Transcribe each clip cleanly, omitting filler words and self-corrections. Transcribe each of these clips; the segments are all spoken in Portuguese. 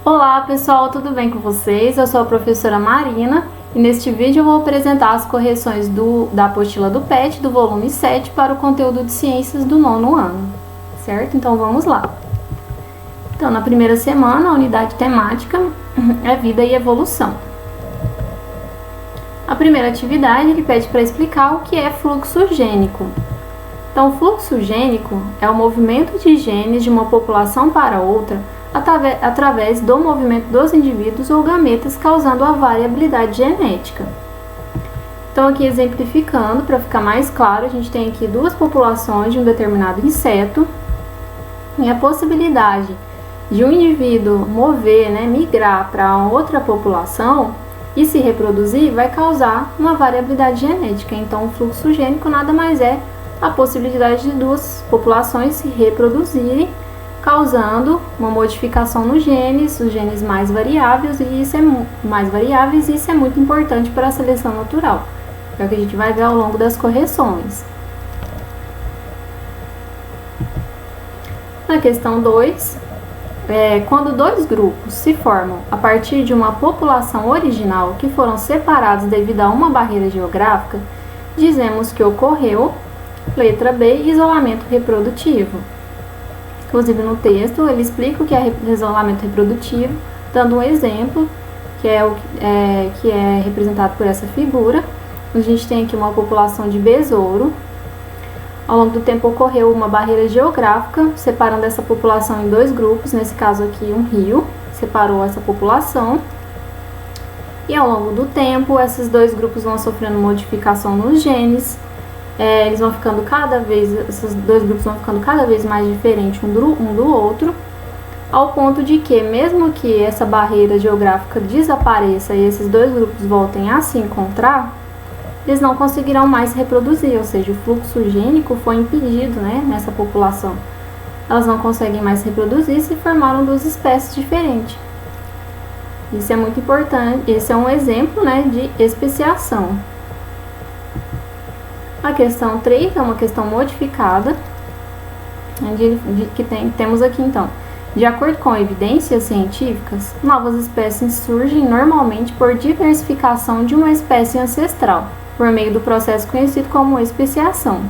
Olá pessoal, tudo bem com vocês? Eu sou a professora Marina e neste vídeo eu vou apresentar as correções da apostila do PET do volume 7 para o conteúdo de ciências do 9º ano, certo? Então vamos lá. Então, na primeira semana, a unidade temática é vida e evolução. A primeira atividade ele pede para explicar o que é fluxo gênico. Então, o fluxo gênico é o movimento de genes de uma população para outra através do movimento dos indivíduos ou gametas, causando a variabilidade genética. Então, aqui exemplificando, para ficar mais claro, a gente tem aqui duas populações de um determinado inseto e a possibilidade de um indivíduo migrar para outra população e se reproduzir vai causar uma variabilidade genética. Então, o fluxo gênico nada mais é a possibilidade de duas populações se reproduzirem, causando uma modificação nos genes, os genes mais variáveis, e isso é muito importante para a seleção natural. É o que a gente vai ver ao longo das correções. Na questão 2, quando dois grupos se formam a partir de uma população original que foram separados devido a uma barreira geográfica, dizemos que ocorreu, letra B, isolamento reprodutivo. Inclusive no texto ele explica o que é isolamento reprodutivo, dando um exemplo que é representado por essa figura. A gente tem aqui uma população de besouro. Ao longo do tempo ocorreu uma barreira geográfica, separando essa população em dois grupos, nesse caso aqui um rio separou essa população. E ao longo do tempo, esses dois grupos vão sofrendo modificação nos genes, esses dois grupos vão ficando cada vez mais diferentes um do outro, ao ponto de que, mesmo que essa barreira geográfica desapareça e esses dois grupos voltem a se encontrar, eles não conseguirão mais se reproduzir, ou seja, o fluxo gênico foi impedido, nessa população. Elas não conseguem mais se reproduzir e se formaram duas espécies diferentes. Isso é muito importante, esse é um exemplo, de especiação. A questão 3 é uma questão modificada, temos aqui então. De acordo com evidências científicas, novas espécies surgem normalmente por diversificação de uma espécie ancestral, por meio do processo conhecido como especiação.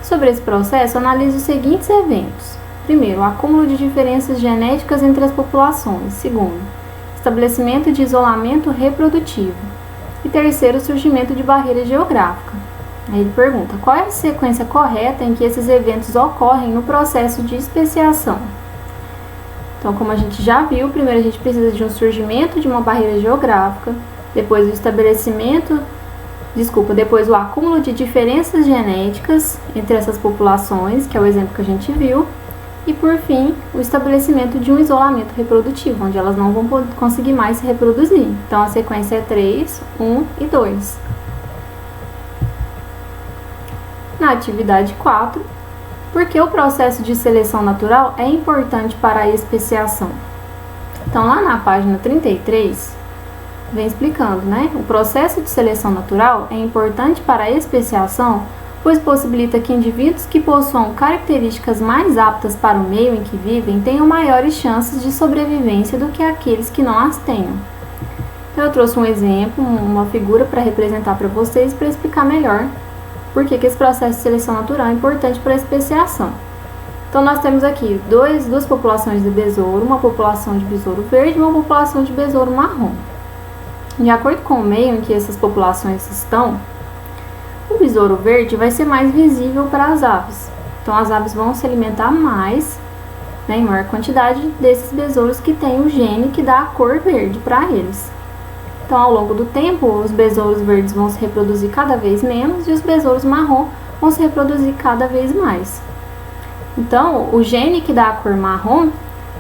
Sobre esse processo, analise os seguintes eventos. Primeiro, o acúmulo de diferenças genéticas entre as populações. Segundo, estabelecimento de isolamento reprodutivo. E terceiro, o surgimento de barreira geográfica. Aí ele pergunta, qual é a sequência correta em que esses eventos ocorrem no processo de especiação? Então, como a gente já viu, primeiro a gente precisa de um surgimento de uma barreira geográfica, depois o acúmulo de diferenças genéticas entre essas populações, que é o exemplo que a gente viu, e por fim, o estabelecimento de um isolamento reprodutivo, onde elas não vão conseguir mais se reproduzir. Então, a sequência é 3, 1 e 2. Na atividade 4, por que o processo de seleção natural é importante para a especiação? Então, lá na página 33, vem explicando, o processo de seleção natural é importante para a especiação, pois possibilita que indivíduos que possuam características mais aptas para o meio em que vivem tenham maiores chances de sobrevivência do que aqueles que não as tenham. Então, eu trouxe um exemplo, uma figura para representar para vocês, para explicar melhor por que esse processo de seleção natural é importante para a especiação. Então, nós temos aqui duas populações de besouro, uma população de besouro verde e uma população de besouro marrom. De acordo com o meio em que essas populações estão, o besouro verde vai ser mais visível para as aves. Então, as aves vão se alimentar mais, em maior quantidade, desses besouros que têm o gene que dá a cor verde para eles. Então, ao longo do tempo, os besouros verdes vão se reproduzir cada vez menos e os besouros marrom vão se reproduzir cada vez mais. Então, o gene que dá a cor marrom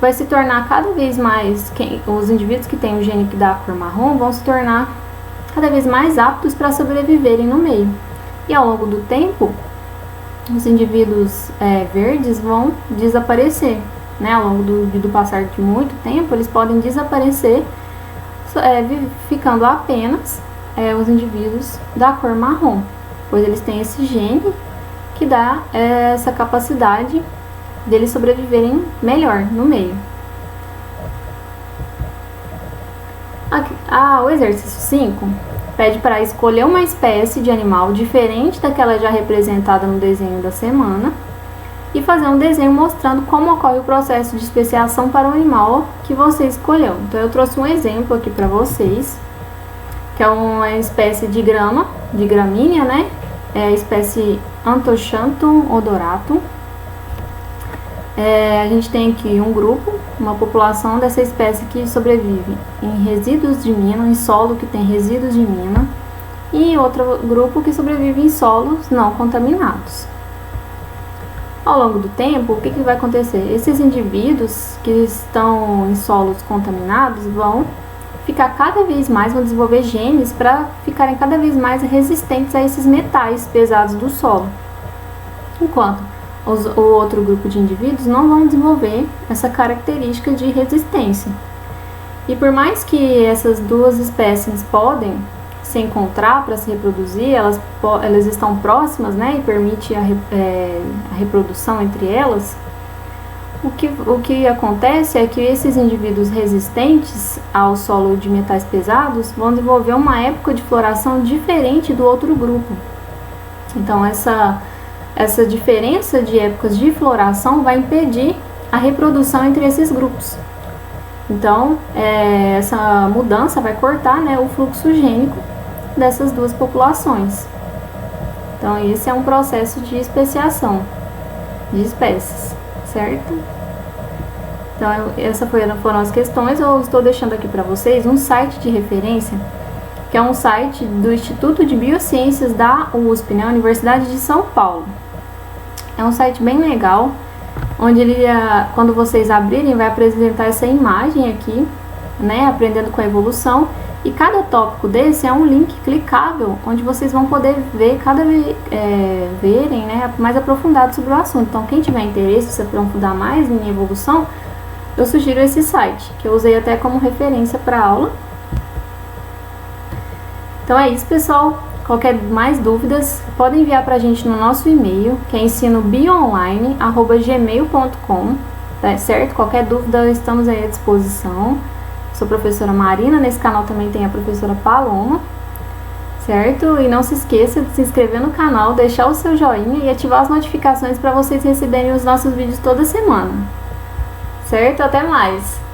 vai se tornar cada vez mais, os indivíduos que têm o gene que dá a cor marrom vão se tornar cada vez mais aptos para sobreviverem no meio. E ao longo do tempo, os indivíduos verdes vão desaparecer. Ao longo do passar de muito tempo, eles podem desaparecer, ficando apenas os indivíduos da cor marrom, pois eles têm esse gene que dá essa capacidade deles sobreviverem melhor no meio. O exercício 5 pede para escolher uma espécie de animal diferente daquela já representada no desenho da semana e fazer um desenho mostrando como ocorre o processo de especiação para o animal que você escolheu. Então eu trouxe um exemplo aqui para vocês, que é uma espécie de gramínea, né? É a espécie Anthoxanthum odoratum. A gente tem aqui um grupo, uma população dessa espécie que sobrevive em resíduos de mina, em solo que tem resíduos de mina, e outro grupo que sobrevive em solos não contaminados. Ao longo do tempo, o que vai acontecer? Esses indivíduos que estão em solos contaminados vão desenvolver genes para ficarem cada vez mais resistentes a esses metais pesados do solo, enquanto o outro grupo de indivíduos não vão desenvolver essa característica de resistência. E por mais que essas duas espécies podem se encontrar para se reproduzir, elas estão próximas, né, e permite a reprodução entre elas, o que acontece é que esses indivíduos resistentes ao solo de metais pesados vão desenvolver uma época de floração diferente do outro grupo. Então essa diferença de épocas de floração vai impedir a reprodução entre esses grupos. Então, essa mudança vai cortar, né, o fluxo gênico dessas duas populações. Então, esse é um processo de especiação de espécies, certo? Então, essas foram as questões. Eu estou deixando aqui para vocês um site de referência, que é um site do Instituto de Biociências da USP, né, Universidade de São Paulo. É um site bem legal, onde quando vocês abrirem, vai apresentar essa imagem aqui, né, aprendendo com a evolução, e cada tópico desse é um link clicável, onde vocês vão poder ver verem, né, mais aprofundado sobre o assunto. Então, quem tiver interesse em se aprofundar mais em evolução, eu sugiro esse site, que eu usei até como referência para a aula. Então é isso, pessoal. Qualquer mais dúvidas, podem enviar para a gente no nosso e-mail, que é ensinobioonline@gmail.com, tá certo? Qualquer dúvida, estamos aí à disposição. Sou a professora Marina, nesse canal também tem a professora Paloma, certo? E não se esqueça de se inscrever no canal, deixar o seu joinha e ativar as notificações para vocês receberem os nossos vídeos toda semana, certo? Até mais!